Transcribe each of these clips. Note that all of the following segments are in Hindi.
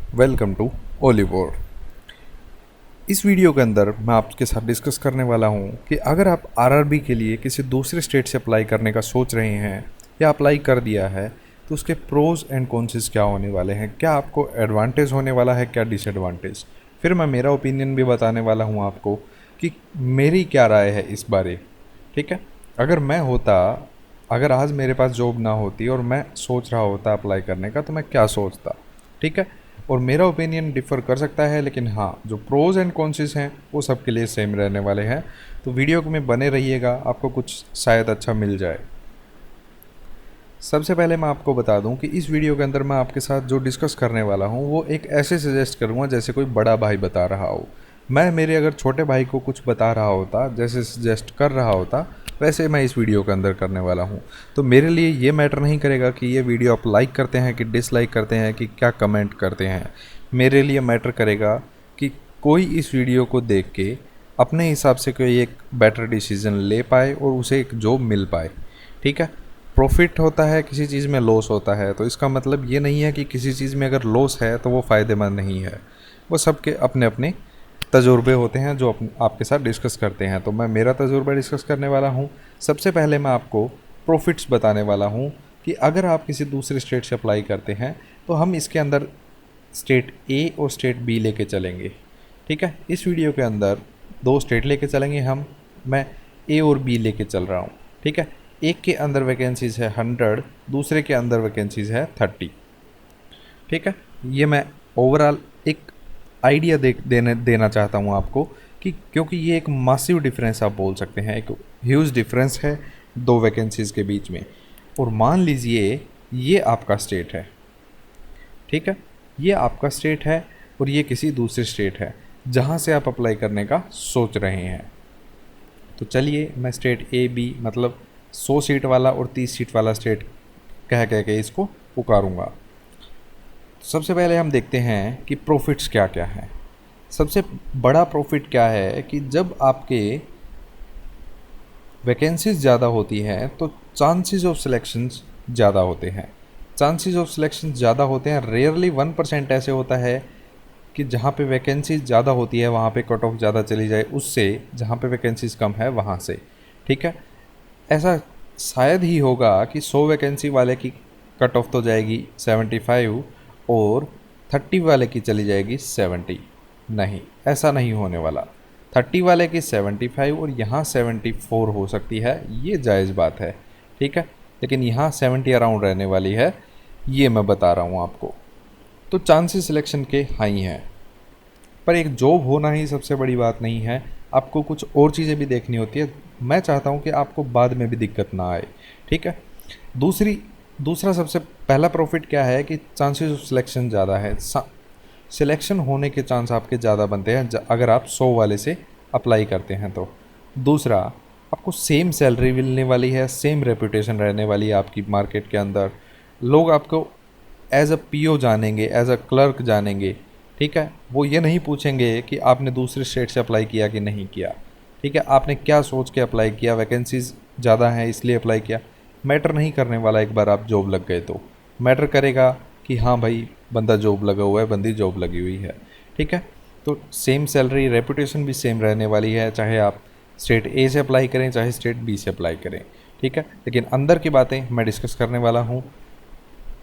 Welcome to ओलिवोर। इस वीडियो के अंदर मैं आपके साथ डिस्कस करने वाला हूँ कि अगर आप आरआरबी के लिए किसी दूसरे स्टेट से अप्लाई करने का सोच रहे हैं या अप्लाई कर दिया है तो उसके प्रोज एंड कॉन्सेस क्या होने वाले हैं, क्या आपको एडवांटेज होने वाला है, क्या डिसएडवांटेज। फिर मैं मेरा ओपिनियन भी बताने वाला हूँ आपको कि मेरी क्या राय है इस बारे। ठीक है, अगर आज मेरे पास जॉब ना होती और मैं सोच रहा होता अप्लाई करने का तो मैं क्या सोचता। ठीक है, और मेरा ओपिनियन डिफ़र कर सकता है, लेकिन हाँ जो प्रोज़ एंड कॉन्सेस हैं वो सबके लिए सेम रहने वाले हैं। तो वीडियो में बने रहिएगा, आपको कुछ शायद अच्छा मिल जाए। सबसे पहले मैं आपको बता दूं कि इस वीडियो के अंदर मैं आपके साथ जो डिस्कस करने वाला हूं वो एक ऐसे सजेस्ट करूंगा जैसे कोई बड़ा भाई बता रहा हो। मैं मेरे अगर छोटे भाई को कुछ बता रहा होता, जैसे सजेस्ट कर रहा होता, वैसे मैं इस वीडियो के अंदर करने वाला हूं। तो मेरे लिए ये मैटर नहीं करेगा कि ये वीडियो आप लाइक करते हैं कि डिसलाइक करते हैं कि क्या कमेंट करते हैं। मेरे लिए मैटर करेगा कि कोई इस वीडियो को देख के अपने हिसाब से कोई एक बेटर डिसीजन ले पाए और उसे एक जॉब मिल पाए। ठीक है, प्रॉफिट होता है किसी चीज़ में, लॉस होता है, तो इसका मतलब ये नहीं है कि किसी चीज़ में अगर लॉस है तो वो फ़ायदेमंद नहीं है। वो सबके अपने अपने तजुर्बे होते हैं जो आपके साथ डिस्कस करते हैं। तो मैं मेरा तजुर्बा डिस्कस करने वाला हूँ। सबसे पहले मैं आपको प्रॉफिट्स बताने वाला हूँ कि अगर आप किसी दूसरे स्टेट से अप्लाई करते हैं तो हम इसके अंदर स्टेट ए और स्टेट बी लेके चलेंगे। ठीक है, इस वीडियो के अंदर दो स्टेट लेके चलेंगे हम। मैं ए और बी लेके चल रहा हूँ। ठीक है, एक के अंदर वैकेंसीज़ है 100, दूसरे के अंदर वैकेंसीज़ है 30। ठीक है, ये मैं ओवरऑल एक आइडिया देना चाहता हूँ आपको कि क्योंकि ये एक मासिव डिफरेंस आप बोल सकते हैं, एक ह्यूज डिफरेंस है दो वैकेंसीज़ के बीच में। और मान लीजिए ये आपका स्टेट है। ठीक है, ये आपका स्टेट है और ये किसी दूसरे स्टेट है जहाँ से आप अप्लाई करने का सोच रहे हैं। तो चलिए मैं स्टेट ए बी मतलब 100 सीट वाला और 30 सीट वाला स्टेट कह के इसको पुकारूंगा। सबसे पहले हम देखते हैं कि प्रॉफिट्स क्या क्या हैं। सबसे बड़ा प्रॉफिट क्या है कि जब आपके वैकेंसीज ज़्यादा होती हैं तो चांसेस ऑफ सिलेक्शंस ज़्यादा होते हैं। चांसेस ऑफ सिलेक्शन ज़्यादा होते हैं, रेयरली 1% ऐसे होता है कि जहाँ पे वैकेंसीज ज़्यादा होती है वहाँ पे कट ऑफ ज़्यादा चली जाए उससे, जहाँ पे वैकेंसीज कम है वहाँ से। ठीक है, ऐसा शायद ही होगा कि 100 वैकेंसी वाले की कट ऑफ तो जाएगी 75 और 30 वाले की चली जाएगी 70। नहीं, ऐसा नहीं होने वाला। 30 वाले की 75 और यहाँ 74 हो सकती है, ये जायज़ बात है। ठीक है, लेकिन यहाँ 70 अराउंड रहने वाली है, ये मैं बता रहा हूँ आपको। तो चांसेस सिलेक्शन के हाई हैं, पर एक जॉब होना ही सबसे बड़ी बात नहीं है, आपको कुछ और चीज़ें भी देखनी होती है। मैं चाहता हूँ कि आपको बाद में भी दिक्कत ना आए। ठीक है, दूसरा सबसे पहला प्रॉफिट क्या है कि चांसेस ऑफ सिलेक्शन ज़्यादा है। सिलेक्शन होने के चांस आपके ज़्यादा बनते हैं अगर आप 100 वाले से अप्लाई करते हैं तो। दूसरा, आपको सेम सैलरी मिलने वाली है, सेम रेपुटेशन रहने वाली है आपकी मार्केट के अंदर। लोग आपको एज अ पीओ जानेंगे, एज अ क्लर्क जानेंगे। ठीक है, वो ये नहीं पूछेंगे कि आपने दूसरे स्टेट से अप्लाई किया कि नहीं किया। ठीक है, आपने क्या सोच के अप्लाई किया, वैकेंसीज ज़्यादा हैं इसलिए अप्लाई किया, मैटर नहीं करने वाला। एक बार आप जॉब लग गए तो मैटर करेगा कि हाँ भाई बंदा जॉब लगा हुआ है, बंदी जॉब लगी हुई है। ठीक है, तो सेम सैलरी, रेपुटेशन भी सेम रहने वाली है, चाहे आप स्टेट ए से अप्लाई करें चाहे स्टेट बी से अप्लाई करें। ठीक है, लेकिन अंदर की बातें मैं डिस्कस करने वाला हूँ।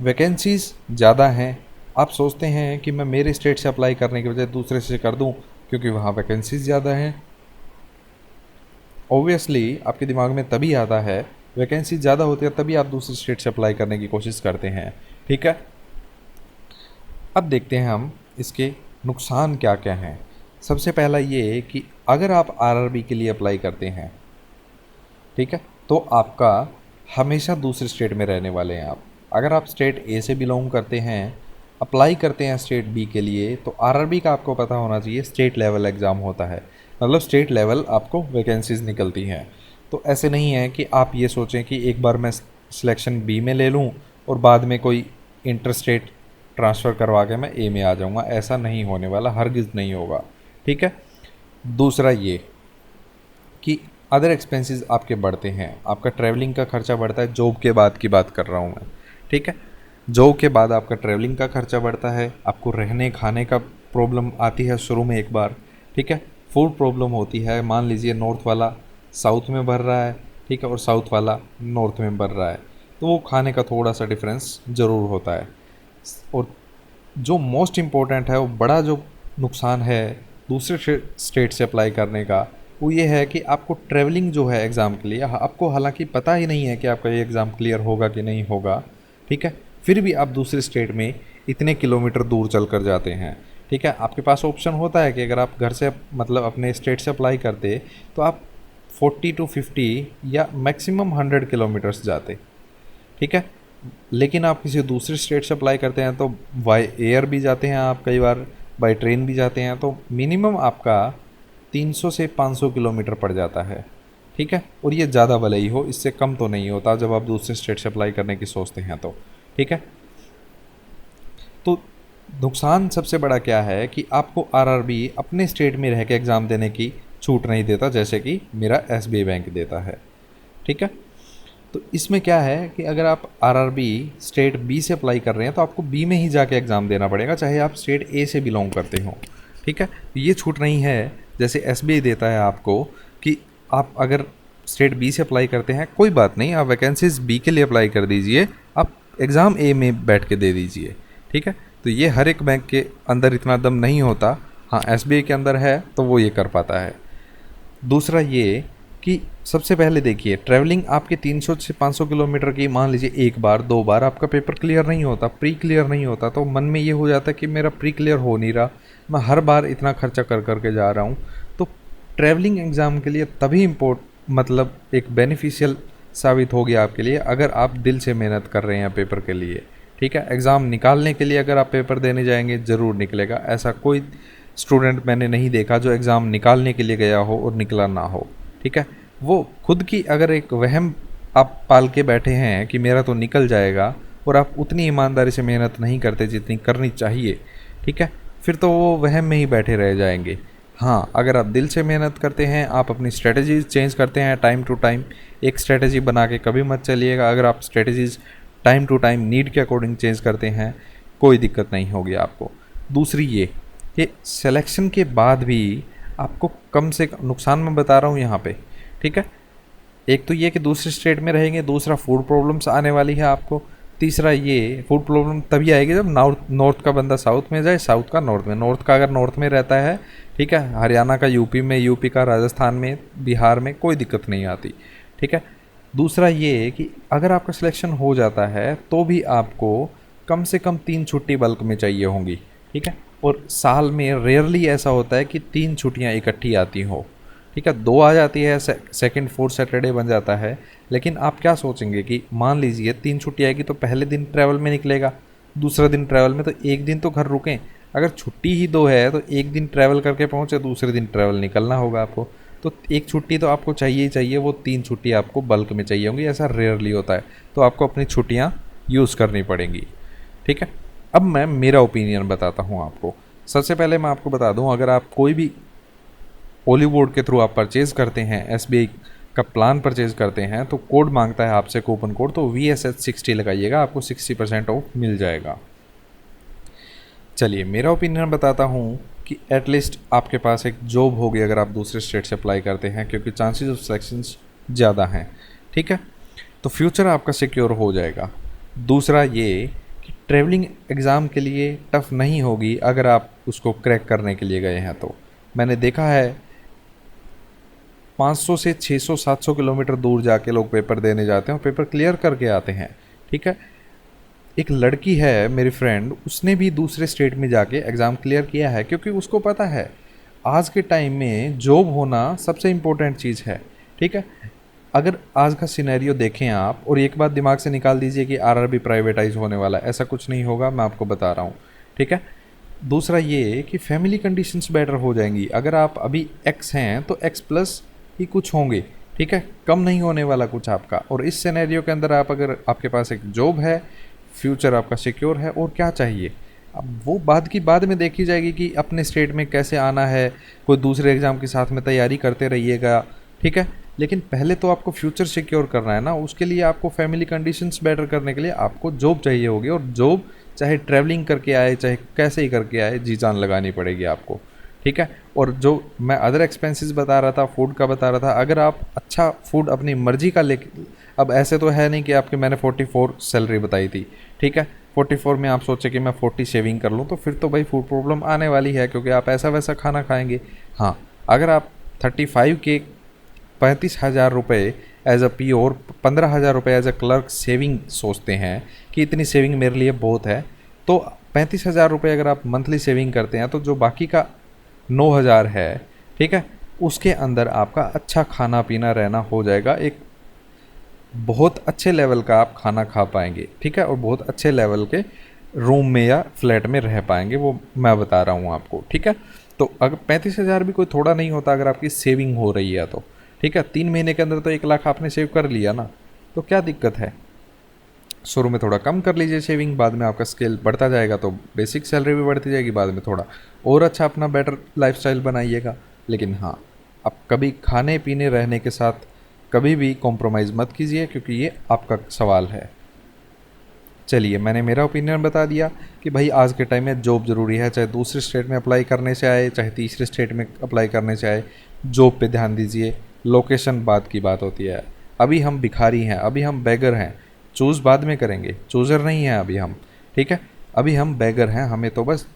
वैकेंसीज़ ज़्यादा हैं, आप सोचते हैं कि मैं मेरे स्टेट से अप्लाई करने की बजाय दूसरे से कर दूं क्योंकि वहाँ वैकेंसीज़ ज़्यादा हैं। ऑब्वियसली आपके दिमाग में तभी आता है, वैकेंसी ज़्यादा होती है तभी आप दूसरे स्टेट से अप्लाई करने की कोशिश करते हैं। ठीक है, अब देखते हैं हम इसके नुकसान क्या क्या हैं। सबसे पहला ये कि अगर आप आरआरबी के लिए अप्लाई करते हैं, ठीक है, तो आपका हमेशा दूसरे स्टेट में रहने वाले हैं आप। अगर आप स्टेट ए से बिलोंग करते हैं, अप्लाई करते हैं स्टेट बी के लिए, तो आरआरबी का आपको पता होना चाहिए स्टेट लेवल एग्ज़ाम होता है, मतलब स्टेट लेवल आपको वैकेंसीज निकलती हैं। तो ऐसे नहीं है कि आप ये सोचें कि एक बार मैं सिलेक्शन बी में ले लूँ और बाद में कोई इंटर स्टेट ट्रांसफ़र करवा के मैं ए में आ जाऊँगा, ऐसा नहीं होने वाला, हरगिज़ नहीं होगा। ठीक है, दूसरा ये कि अदर एक्सपेंसेस आपके बढ़ते हैं, आपका ट्रैवलिंग का खर्चा बढ़ता है, जॉब के बाद की बात कर रहा हूँ मैं। ठीक है, जॉब के बाद आपका ट्रैवलिंग का खर्चा बढ़ता है, आपको रहने खाने का प्रॉब्लम आती है शुरू में एक बार, ठीक है। फूड प्रॉब्लम होती है, मान लीजिए नॉर्थ वाला साउथ में भर रहा है, ठीक है, और साउथ वाला नॉर्थ में भर रहा है, तो वो खाने का थोड़ा सा डिफरेंस ज़रूर होता है। और जो मोस्ट इम्पोर्टेंट है, वो बड़ा जो नुकसान है दूसरे स्टेट से अप्लाई करने का, वो ये है कि आपको ट्रैवलिंग जो है एग्ज़ाम के लिए, आपको हालांकि पता ही नहीं है कि आपका ये एग्ज़ाम क्लियर होगा कि नहीं होगा, ठीक है, फिर भी आप दूसरे स्टेट में इतने किलोमीटर दूर चल कर जाते हैं, ठीक है। आपके पास ऑप्शन होता है कि अगर आप घर से मतलब अपने स्टेट से अप्लाई करते तो आप 40 to 50 या मैक्सिमम 100 किलोमीटर्स जाते, ठीक है। लेकिन आप किसी दूसरे स्टेट से अप्लाई करते हैं तो बाय एयर भी जाते हैं आप, कई बार बाय ट्रेन भी जाते हैं, तो मिनिमम आपका 300 से 500 किलोमीटर पड़ जाता है, ठीक है। और ये ज़्यादा भले ही हो, इससे कम तो नहीं होता जब आप दूसरे स्टेट से अप्लाई करने की सोचते हैं तो, ठीक है। तो नुकसान सबसे बड़ा क्या है कि आपको आरआरबी अपने स्टेट में रह के एग्ज़ाम देने की छूट नहीं देता, जैसे कि मेरा एसबीआई बैंक देता है, ठीक है। तो इसमें क्या है कि अगर आप आरआरबी स्टेट बी से अप्लाई कर रहे हैं तो आपको बी में ही जाके एग्ज़ाम देना पड़ेगा, चाहे आप स्टेट ए से बिलोंग करते हो, ठीक है। तो ये छूट नहीं है जैसे एसबीआई देता है आपको कि आप अगर स्टेट बी से अप्लाई करते हैं, कोई बात नहीं, आप वैकेंसीज बी के लिए अप्लाई कर दीजिए, आप एग्ज़ाम ए में बैठ के दे दीजिए, ठीक है। तो ये हर एक बैंक के अंदर इतना दम नहीं होता, हाँ एसबीआई के अंदर है तो वो ये कर पाता है। दूसरा ये कि सबसे पहले देखिए, ट्रैवलिंग आपके 300 से 500 किलोमीटर की, मान लीजिए एक बार दो बार आपका पेपर क्लियर नहीं होता, प्री क्लियर नहीं होता, तो मन में ये हो जाता है कि मेरा प्री क्लियर हो नहीं रहा, मैं हर बार इतना खर्चा कर करके जा रहा हूँ। तो ट्रैवलिंग एग्ज़ाम के लिए तभी मतलब एक बेनिफिशियल साबित होगी आपके लिए अगर आप दिल से मेहनत कर रहे हैं पेपर के लिए, ठीक है। एग्ज़ाम निकालने के लिए अगर आप पेपर देने जाएंगे ज़रूर निकलेगा, ऐसा कोई स्टूडेंट मैंने नहीं देखा जो एग्ज़ाम निकालने के लिए गया हो और निकला ना हो, ठीक है। वो खुद की अगर एक वहम आप पाल के बैठे हैं कि मेरा तो निकल जाएगा, और आप उतनी ईमानदारी से मेहनत नहीं करते जितनी करनी चाहिए, ठीक है, फिर तो वो वहम में ही बैठे रह जाएंगे। हाँ, अगर आप दिल से मेहनत करते हैं, आप अपनी स्ट्रेटजीज चेंज करते हैं टाइम टू टाइम, एक स्ट्रेटजी बना के कभी मत चलिएगा, अगर आप strategies time to time need के अकॉर्डिंग चेंज करते हैं कोई दिक्कत नहीं होगी आपको। दूसरी ये कि सिलेक्शन के बाद भी आपको कम से कम, नुकसान मैं बता रहा हूँ यहाँ पे, ठीक है, एक तो ये कि दूसरे स्टेट में रहेंगे, दूसरा फूड प्रॉब्लम्स आने वाली है आपको, तीसरा ये फूड प्रॉब्लम तभी आएगी जब नॉर्थ का बंदा साउथ में जाए, साउथ का नॉर्थ में, नॉर्थ का अगर नॉर्थ में रहता है, ठीक है, हरियाणा का यूपी में, यूपी का राजस्थान में, बिहार में, कोई दिक्कत नहीं आती, ठीक है। दूसरा ये कि अगर आपका सिलेक्शन हो जाता है तो भी आपको कम से कम 3 छुट्टी बल्क में चाहिए होंगी, ठीक है। और साल में रेयरली ऐसा होता है कि 3 छुट्टियाँ इकट्ठी आती हो, ठीक है, 2 आ जाती है, सेकंड फोर्थ सैटरडे बन जाता है। लेकिन आप क्या सोचेंगे कि मान लीजिए 3 छुट्टी आएगी तो पहले दिन ट्रैवल में निकलेगा, दूसरा दिन ट्रैवल में, तो एक दिन तो घर रुकें। अगर छुट्टी ही 2 है तो एक दिन ट्रैवल करके पहुँचे, दूसरे दिन ट्रैवल निकलना होगा आपको, तो एक छुट्टी तो आपको चाहिए ही चाहिए, वो 3 छुट्टी आपको बल्क में चाहिए होंगी, ऐसा रेयरली होता है, तो आपको अपनी छुट्टियाँ यूज़ करनी पड़ेंगी, ठीक है। अब मैं मेरा ओपिनियन बताता हूँ आपको। सबसे पहले मैं आपको बता दूँ, अगर आप कोई भी ओली बोर्ड के थ्रू आप परचेज़ करते हैं, एसबीआई का प्लान परचेज़ करते हैं, तो कोड मांगता है आपसे कूपन कोड, तो VSH60 लगाइएगा, आपको 60% ऑफ मिल जाएगा। चलिए मेरा ओपिनियन बताता हूँ कि एटलीस्ट आपके पास एक जॉब होगी अगर आप दूसरे स्टेट से अप्लाई करते हैं, क्योंकि चांसेस ऑफ सिलेक्शंस ज़्यादा हैं, ठीक है, तो फ्यूचर आपका सिक्योर हो जाएगा। दूसरा ये कि ट्रैवलिंग एग्ज़ाम के लिए टफ़ नहीं होगी अगर आप उसको क्रैक करने के लिए गए हैं, तो मैंने देखा है 500 से 600 700 किलोमीटर दूर जाके लोग पेपर देने जाते हैं और पेपर क्लियर करके आते हैं, ठीक है। एक लड़की है मेरी फ्रेंड, उसने भी दूसरे स्टेट में जाके एग्ज़ाम क्लियर किया है, क्योंकि उसको पता है आज के टाइम में जॉब होना सबसे इम्पोर्टेंट चीज़ है, ठीक है। अगर आज का सिनेरियो देखें आप, और एक बात दिमाग से निकाल दीजिए कि आरआरबी प्राइवेटाइज होने वाला है, ऐसा कुछ नहीं होगा, मैं आपको बता रहा हूँ, ठीक है। दूसरा ये कि फैमिली कंडीशंस बेटर हो जाएंगी, अगर आप अभी एक्स हैं तो एक्स प्लस ही कुछ होंगे, ठीक है, कम नहीं होने वाला कुछ आपका। और इस सिनेरियो के अंदर आप, अगर आपके पास एक जॉब है, फ्यूचर आपका सिक्योर है, और क्या चाहिए। अब वो बाद में देखी जाएगी कि अपने स्टेट में कैसे आना है, कोई दूसरे एग्ज़ाम के साथ में तैयारी करते रहिएगा, ठीक है, लेकिन पहले तो आपको फ्यूचर सिक्योर करना है ना, उसके लिए आपको फैमिली कंडीशंस बेटर करने के लिए आपको जॉब चाहिए होगी, और जॉब चाहे ट्रैवलिंग करके आए चाहे कैसे ही करके आए, जी जान लगानी पड़ेगी आपको, ठीक है। और जो मैं अदर एक्सपेंसेस बता रहा था, फूड का बता रहा था, अगर आप अच्छा फूड अपनी मर्जी का ले, अब ऐसे तो है नहीं कि आपके मैंने 44 सैलरी बताई थी, ठीक है, 44 में आप सोचे कि मैं 40 सेविंग कर लूँ, तो फिर तो भाई फूड प्रॉब्लम आने वाली है, क्योंकि आप ऐसा वैसा खाना खाएंगे। हाँ, अगर आप 35 के 35,000 रुपये एज अ पी और 15,000 रुपये एज अ क्लर्क सेविंग सोचते हैं कि इतनी सेविंग मेरे लिए बहुत है, तो 35,000 रुपये अगर आप मंथली सेविंग करते हैं, तो जो बाकी का 9,000 है, ठीक है, उसके अंदर आपका अच्छा खाना पीना रहना हो जाएगा, एक बहुत अच्छे लेवल का आप खाना खा पाएंगे, ठीक है, और बहुत अच्छे लेवल के रूम में या फ्लैट में रह पाएंगे, वो मैं बता रहा हूँ आपको, ठीक है। तो अगर 35,000 भी कोई थोड़ा नहीं होता अगर आपकी सेविंग हो रही है तो, ठीक है, 3 महीने के अंदर तो 1 लाख आपने सेव कर लिया ना, तो क्या दिक्कत है। शुरू में थोड़ा कम कर लीजिए सेविंग, बाद में आपका स्केल बढ़ता जाएगा तो बेसिक सैलरी भी बढ़ती जाएगी, बाद में थोड़ा और अच्छा अपना बेटर लाइफस्टाइल बनाइएगा। लेकिन हाँ, आप कभी खाने पीने रहने के साथ कभी भी कॉम्प्रोमाइज़ मत कीजिए, क्योंकि ये आपका सवाल है। चलिए, मैंने मेरा ओपिनियन बता दिया कि भाई आज के टाइम में जॉब ज़रूरी है, चाहे दूसरे स्टेट में अप्लाई करने से आए चाहे तीसरे स्टेट में अप्लाई करने से आए, जॉब पे ध्यान दीजिए। लोकेशन बाद की बात होती है, अभी हम भिखारी हैं, अभी हम बैगर हैं, चूज़ बाद में करेंगे, चूज़र नहीं हैं अभी हम, ठीक है, अभी हम बैगर हैं, हमें तो बस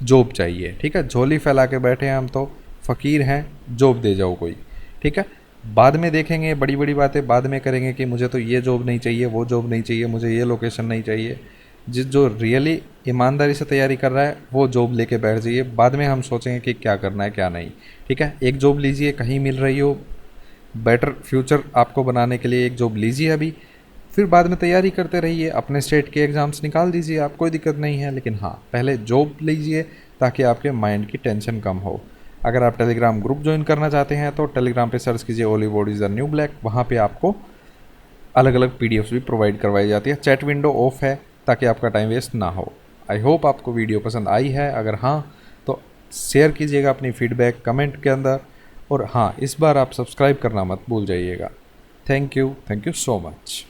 जॉब चाहिए, ठीक है, झोली फैला के बैठे हैं हम तो, फ़कीर हैं, जॉब दे जाओ कोई, ठीक है। बाद में देखेंगे, बड़ी बड़ी बातें बाद में करेंगे कि मुझे तो ये जॉब नहीं चाहिए, वो जॉब नहीं चाहिए, मुझे ये लोकेशन नहीं चाहिए। जिस जो रियली ईमानदारी से तैयारी कर रहा है वो जॉब लेके बैठ जाइए, बाद में हम सोचेंगे कि क्या करना है क्या नहीं, ठीक है। एक जॉब लीजिए, कहीं मिल रही हो, बेटर फ्यूचर आपको बनाने के लिए एक जॉब लीजिए अभी, फिर बाद में तैयारी करते रहिए, अपने स्टेट के एग्ज़ाम्स निकाल दीजिए, आप कोई दिक्कत नहीं है। लेकिन हाँ, पहले जॉब लीजिए ताकि आपके माइंड की टेंशन कम हो। अगर आप टेलीग्राम ग्रुप ज्वाइन करना चाहते हैं तो टेलीग्राम पे सर्च कीजिए Ollywood is the new black, वहाँ पे आपको अलग अलग पीडीएफ्स भी प्रोवाइड करवाई जाती है। चैट विंडो ऑफ है ताकि आपका टाइम वेस्ट ना हो। आई होप आपको वीडियो पसंद आई है, अगर हाँ तो शेयर कीजिएगा अपनी फीडबैक कमेंट के अंदर, और हाँ, इस बार आप सब्सक्राइब करना मत भूल जाइएगा। Thank you so much.